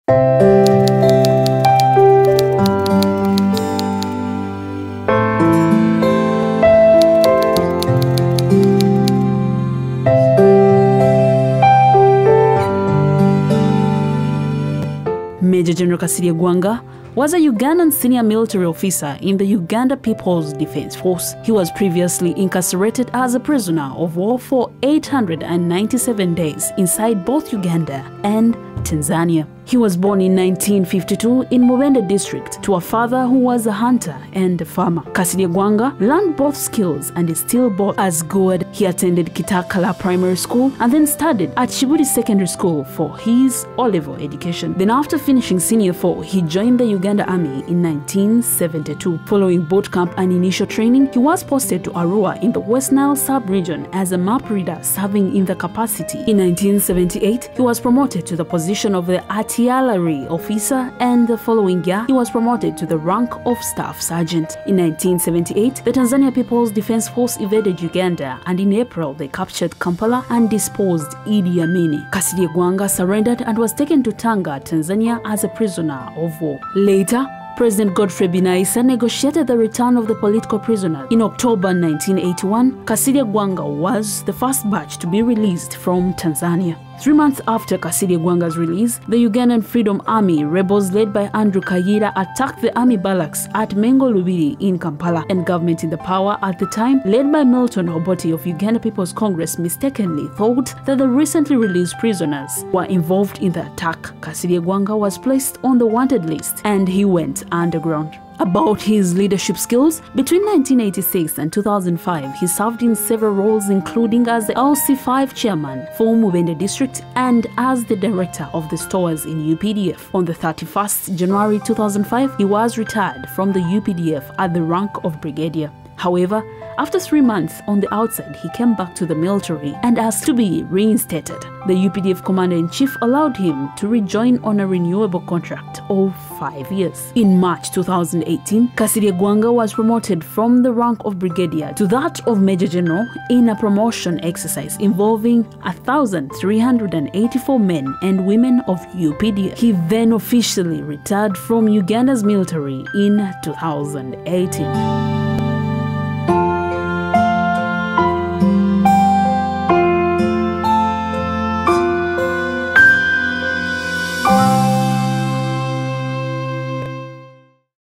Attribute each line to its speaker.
Speaker 1: Major General Kasirye Ggwanga was a Ugandan senior military officer in the Uganda People's Defense Force. He was previously incarcerated as a prisoner of war for 897 days inside both Uganda and Tanzania. He was born in 1952 in Mubende district to a father who was a hunter and a farmer. Kasirye Ggwanga learned both skills and is still both as good. He attended Kitakala Primary School and then studied at Shibudi Secondary School for his O-level education. Then after finishing Senior 4, he joined the Uganda Army in 1972. Following boot camp and initial training, he was posted to Arua in the West Nile sub-region as a map reader serving in the capacity. In 1978, he was promoted to the position of the artillery officer, and the following year he was promoted to the rank of Staff Sergeant. In 1978, the Tanzania People's Defense Force invaded Uganda, and in April they captured Kampala and disposed Idi Amin. Kasirye Ggwanga surrendered and was taken to Tanga, Tanzania as a prisoner of war. Later, President Godfrey Binaisa negotiated the return of the political prisoners. In October 1981, Kasirye Ggwanga was the first batch to be released from Tanzania. 3 months after Kasirye Ggwanga's release, the Ugandan Freedom Army rebels led by Andrew Kayira attacked the army barracks at Mengo Lubiri in Kampala, and government in the power at the time, led by Milton Obote of Uganda People's Congress, mistakenly thought that the recently released prisoners were involved in the attack. Kasirye Ggwanga was placed on the wanted list and he went underground. About his leadership skills, between 1986 and 2005, he served in several roles, including as the LC5 chairman for Mubende district and as the director of the stores in UPDF. On the 31st January 2005, he was retired from the UPDF at the rank of brigadier. However, after 3 months on the outside, he came back to the military and asked to be reinstated. The UPDF commander-in-chief allowed him to rejoin on a renewable contract of 5 years. In March 2018, Kasirye Ggwanga was promoted from the rank of brigadier to that of major general in a promotion exercise involving 1,384 men and women of UPDF. He then officially retired from Uganda's military in 2018.